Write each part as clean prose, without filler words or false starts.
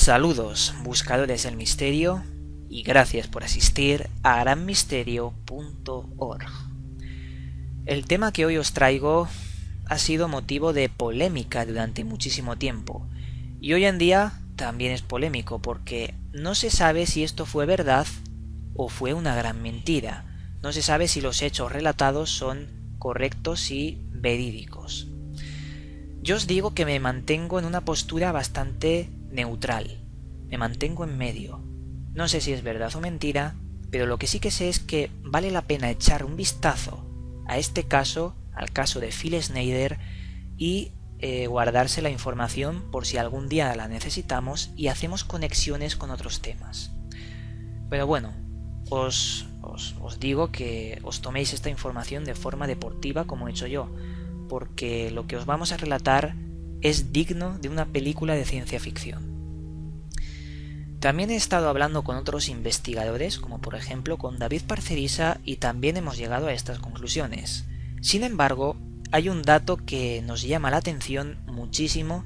Saludos, buscadores del misterio, y gracias por asistir a granmisterio.org. El tema que hoy os traigo ha sido motivo de polémica durante muchísimo tiempo, y hoy en día también es polémico porque no se sabe si esto fue verdad o fue una gran mentira. No se sabe si los hechos relatados son correctos y verídicos. Yo os digo que me mantengo en una postura bastante neutral. Me mantengo en medio. No sé si es verdad o mentira, pero lo que sí que sé es que vale la pena echar un vistazo a este caso, al caso de Phil Schneider, y guardarse la información por si algún día la necesitamos y hacemos conexiones con otros temas. Pero bueno, os digo que os toméis esta información de forma deportiva como he hecho yo, porque lo que os vamos a relatar es digno de una película de ciencia ficción. También he estado hablando con otros investigadores, como por ejemplo con David Parcerisa, y también hemos llegado a estas conclusiones. Sin embargo, hay un dato que nos llama la atención muchísimo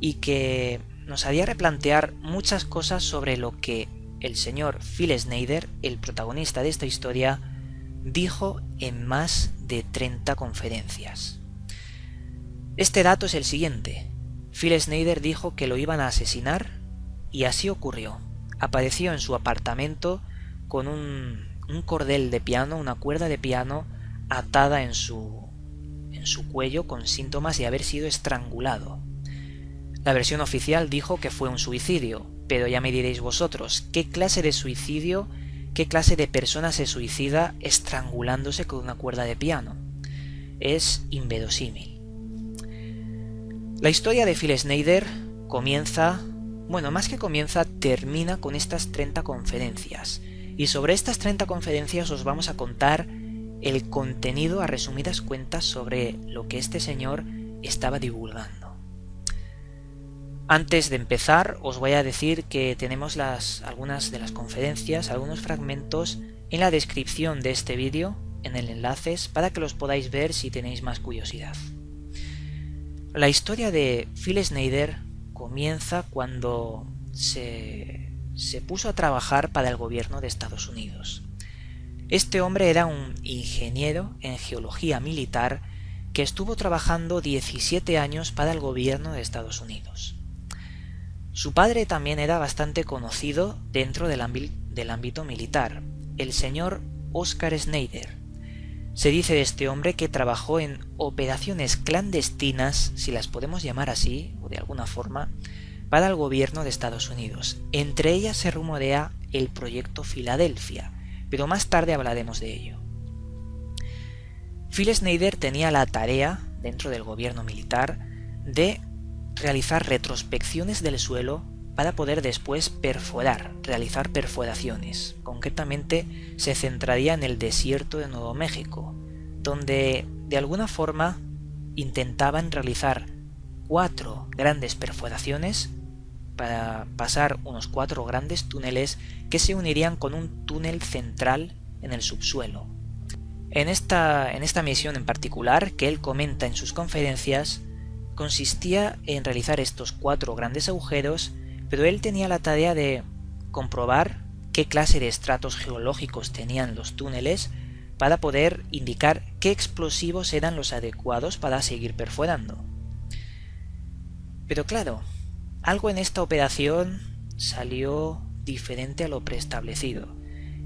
y que nos haría replantear muchas cosas sobre lo que el señor Phil Schneider, el protagonista de esta historia, dijo en más de 30 conferencias. Este dato es el siguiente. Phil Schneider dijo que lo iban a asesinar y así ocurrió. Apareció en su apartamento con un cordel de piano, una cuerda de piano atada en su cuello con síntomas de haber sido estrangulado. La versión oficial dijo que fue un suicidio, pero ya me diréis vosotros, ¿qué clase de suicidio, qué clase de persona se suicida estrangulándose con una cuerda de piano? Es inverosímil. La historia de Phil Schneider termina con estas 30 conferencias. Y sobre estas 30 conferencias os vamos a contar el contenido a resumidas cuentas sobre lo que este señor estaba divulgando. Antes de empezar, os voy a decir que tenemos algunas de las conferencias, algunos fragmentos en la descripción de este vídeo, en el enlace, para que los podáis ver si tenéis más curiosidad. La historia de Phil Schneider comienza cuando se puso a trabajar para el gobierno de Estados Unidos. Este hombre era un ingeniero en geología militar que estuvo trabajando 17 años para el gobierno de Estados Unidos. Su padre también era bastante conocido dentro del ámbito militar, el señor Oscar Schneider. Se dice de este hombre que trabajó en operaciones clandestinas, si las podemos llamar así, o de alguna forma, para el gobierno de Estados Unidos. Entre ellas se rumorea el proyecto Filadelfia, pero más tarde hablaremos de ello. Phil Schneider tenía la tarea, dentro del gobierno militar, de realizar retrospecciones del suelo para poder después realizar perforaciones. Concretamente se centraría en el desierto de Nuevo México, donde de alguna forma intentaban realizar 4 grandes perforaciones para pasar unos 4 grandes túneles que se unirían con un túnel central en el subsuelo. En esta misión en particular, que él comenta en sus conferencias, consistía en realizar estos 4 grandes agujeros, pero él tenía la tarea de comprobar qué clase de estratos geológicos tenían los túneles para poder indicar qué explosivos eran los adecuados para seguir perforando. Pero claro, algo en esta operación salió diferente a lo preestablecido,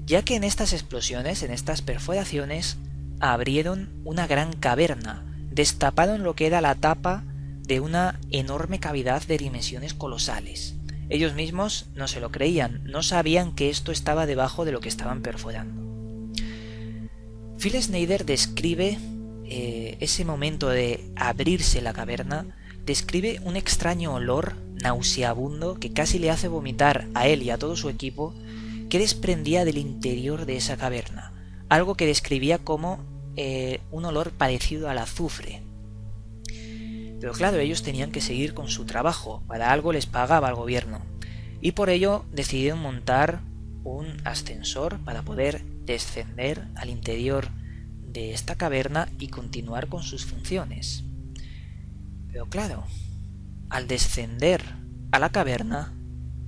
ya que en estas explosiones, en estas perforaciones, abrieron una gran caverna, destaparon lo que era la tapa de una enorme cavidad de dimensiones colosales. Ellos mismos no se lo creían, no sabían que esto estaba debajo de lo que estaban perforando. Phil Schneider describe ese momento de abrirse la caverna, describe un extraño olor nauseabundo que casi le hace vomitar a él y a todo su equipo, que desprendía del interior de esa caverna, algo que describía como un olor parecido al azufre. Pero claro, ellos tenían que seguir con su trabajo, para algo les pagaba el gobierno, y por ello decidieron montar un ascensor para poder descender al interior de esta caverna y continuar con sus funciones. Pero claro, al descender a la caverna,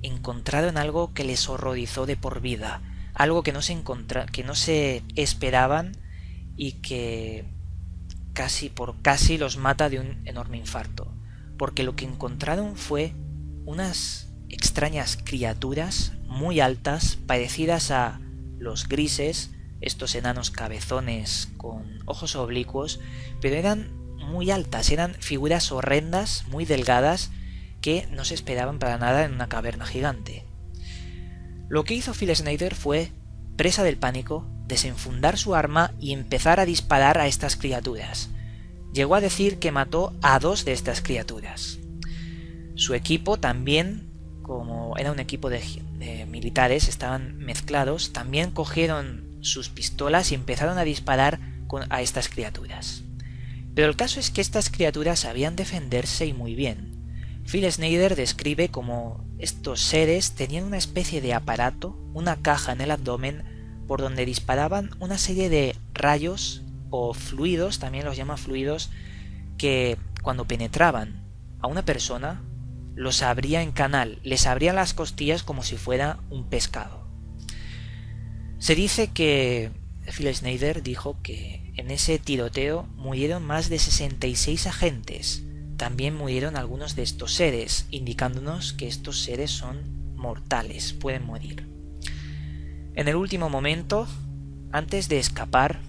encontraron algo que les horrorizó de por vida, algo que no se esperaban y que casi los mata de un enorme infarto, porque lo que encontraron fue unas extrañas criaturas muy altas, parecidas a los grises, estos enanos cabezones con ojos oblicuos, pero eran muy altas, eran figuras horrendas, muy delgadas, que no se esperaban para nada en una caverna gigante. Lo que hizo Phil Schneider fue, presa del pánico, desenfundar su arma y empezar a disparar a estas criaturas. Llegó a decir que mató a 2 de estas criaturas. Su equipo también, como era un equipo de militares, estaban mezclados, también cogieron sus pistolas y empezaron a disparar a estas criaturas. Pero el caso es que estas criaturas sabían defenderse y muy bien. Phil Schneider describe cómo estos seres tenían una especie de aparato, una caja en el abdomen, por donde disparaban una serie de rayos o fluidos, también los llama fluidos, que cuando penetraban a una persona los abría en canal, les abrían las costillas como si fuera un pescado. Se dice que Phil Schneider dijo que en ese tiroteo murieron más de 66 agentes. También murieron algunos de estos seres, indicándonos que estos seres son mortales, pueden morir. En el último momento, antes de escapar,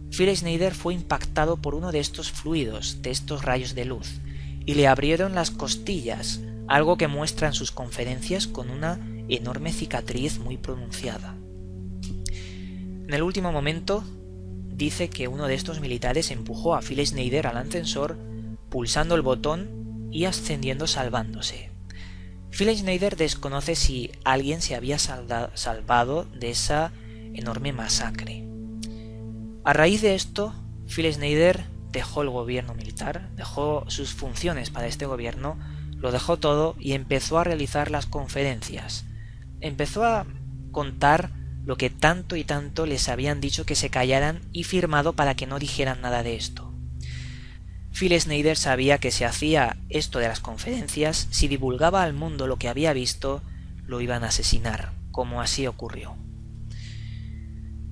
Phil Schneider fue impactado por uno de estos fluidos, de estos rayos de luz, y le abrieron las costillas, algo que muestra en sus conferencias con una enorme cicatriz muy pronunciada. En el último momento, dice que uno de estos militares empujó a Phil Schneider al ascensor, pulsando el botón y ascendiendo salvándose. Phil Schneider desconoce si alguien se había salvado de esa enorme masacre. A raíz de esto, Phil Schneider dejó el gobierno militar, dejó sus funciones para este gobierno, lo dejó todo y empezó a realizar las conferencias. Empezó a contar lo que tanto y tanto les habían dicho que se callaran y firmado para que no dijeran nada de esto. Phil Schneider sabía que si hacía esto de las conferencias, si divulgaba al mundo lo que había visto, lo iban a asesinar, como así ocurrió.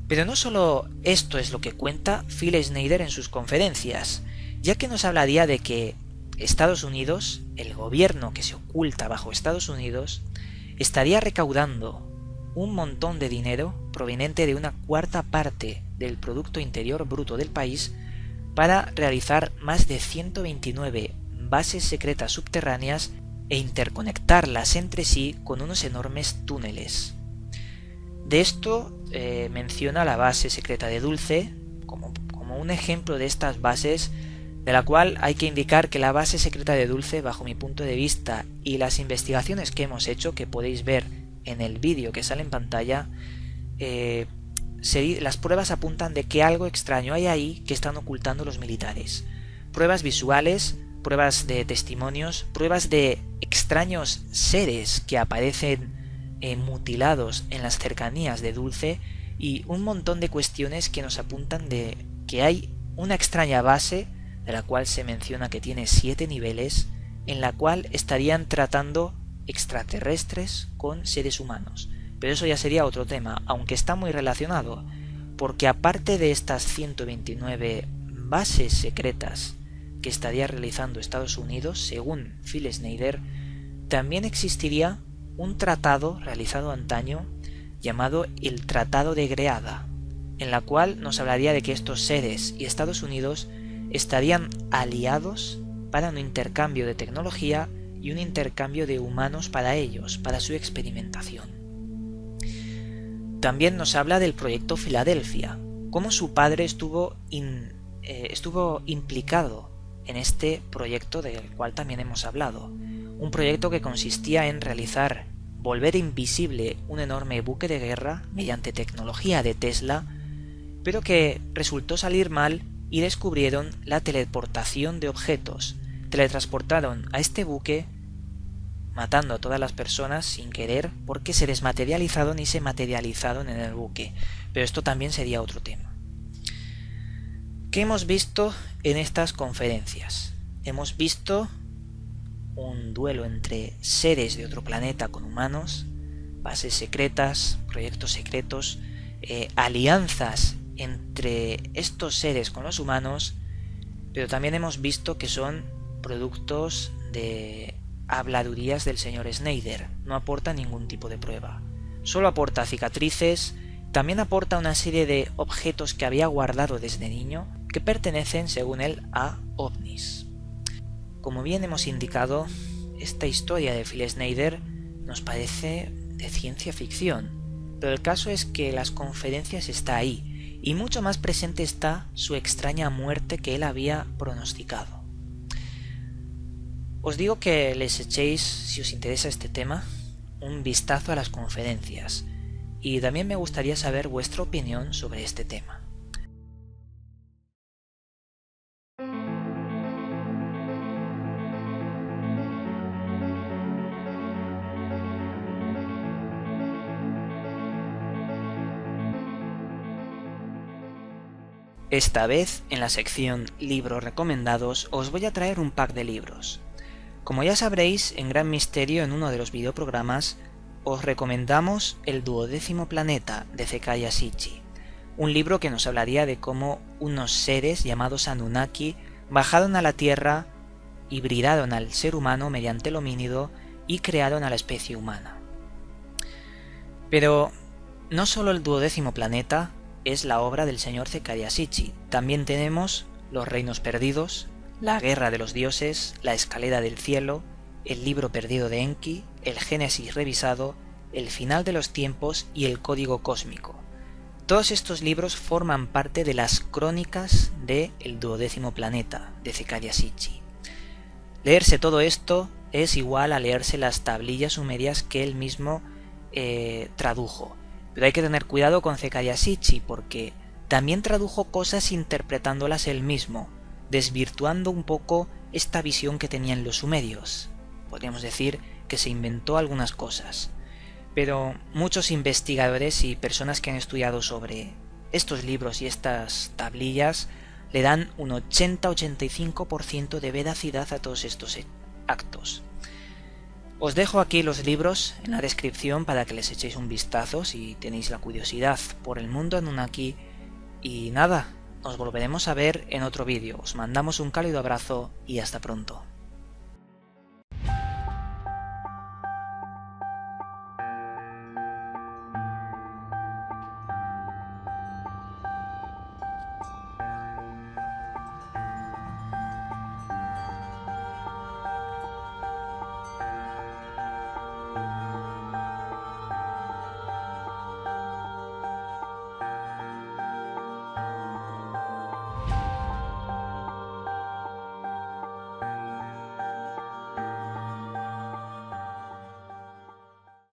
Pero no solo esto es lo que cuenta Phil Schneider en sus conferencias, ya que nos hablaría de que Estados Unidos, el gobierno que se oculta bajo Estados Unidos, estaría recaudando un montón de dinero proveniente de una cuarta parte del Producto Interior Bruto del país para realizar más de 129 bases secretas subterráneas e interconectarlas entre sí con unos enormes túneles. De esto menciona la base secreta de Dulce como un ejemplo de estas bases, de la cual hay que indicar que la base secreta de Dulce, bajo mi punto de vista y las investigaciones que hemos hecho, que podéis ver en el vídeo que sale en pantalla, las pruebas apuntan de que algo extraño hay ahí que están ocultando los militares. Pruebas visuales, pruebas de testimonios, pruebas de extraños seres que aparecen mutilados en las cercanías de Dulce y un montón de cuestiones que nos apuntan de que hay una extraña base, de la cual se menciona que tiene 7 niveles, en la cual estarían tratando extraterrestres con seres humanos. Pero eso ya sería otro tema, aunque está muy relacionado, porque aparte de estas 129 bases secretas que estaría realizando Estados Unidos, según Phil Schneider, también existiría un tratado realizado antaño llamado el Tratado de Greada, en la cual nos hablaría de que estos seres y Estados Unidos estarían aliados para un intercambio de tecnología y un intercambio de humanos para ellos, para su experimentación. También nos habla del proyecto Filadelfia, cómo su padre estuvo implicado en este proyecto del cual también hemos hablado. Un proyecto que consistía en volver invisible un enorme buque de guerra mediante tecnología de Tesla, pero que resultó salir mal y descubrieron la teleportación de objetos. Teletransportaron a este buque, matando a todas las personas sin querer, porque se desmaterializaron y se materializaron en el buque. Pero esto también sería otro tema. ¿Qué hemos visto en estas conferencias? Hemos visto un duelo entre seres de otro planeta con humanos, bases secretas, proyectos secretos, alianzas entre estos seres con los humanos, pero también hemos visto que son productos de habladurías del señor Snyder. No aporta ningún tipo de prueba. Solo aporta cicatrices, también aporta una serie de objetos que había guardado desde niño que pertenecen, según él, a ovnis. Como bien hemos indicado, esta historia de Phil Snyder nos parece de ciencia ficción, pero el caso es que las conferencias está ahí, y mucho más presente está su extraña muerte que él había pronosticado. Os digo que les echéis, si os interesa este tema, un vistazo a las conferencias, y también me gustaría saber vuestra opinión sobre este tema. Esta vez, en la sección Libros recomendados, os voy a traer un pack de libros. Como ya sabréis, en Gran Misterio, en uno de los videoprogramas, os recomendamos El 12º planeta de Zecharia Sitchin, un libro que nos hablaría de cómo unos seres llamados Anunnaki bajaron a la Tierra, hibridaron al ser humano mediante el homínido y crearon a la especie humana. Pero no solo El 12º planeta es la obra del señor Zecharia Sitchin, también tenemos Los reinos perdidos, La guerra de los dioses, La escalera del cielo, El libro perdido de Enki, El Génesis revisado, El final de los tiempos y El código cósmico. Todos estos libros forman parte de las crónicas de El 12º planeta de Zecharia Sitchin. Leerse todo esto es igual a leerse las tablillas sumerias que él mismo tradujo. Pero hay que tener cuidado con Zecharia Sitchin porque también tradujo cosas interpretándolas él mismo, desvirtuando un poco esta visión que tenían los sumerios. Podríamos decir que se inventó algunas cosas. Pero muchos investigadores y personas que han estudiado sobre estos libros y estas tablillas le dan un 80-85% de veracidad a todos estos actos. Os dejo aquí los libros en la descripción para que les echéis un vistazo si tenéis la curiosidad por el mundo Anunnaki. Y nada, nos volveremos a ver en otro vídeo. Os mandamos un cálido abrazo y hasta pronto.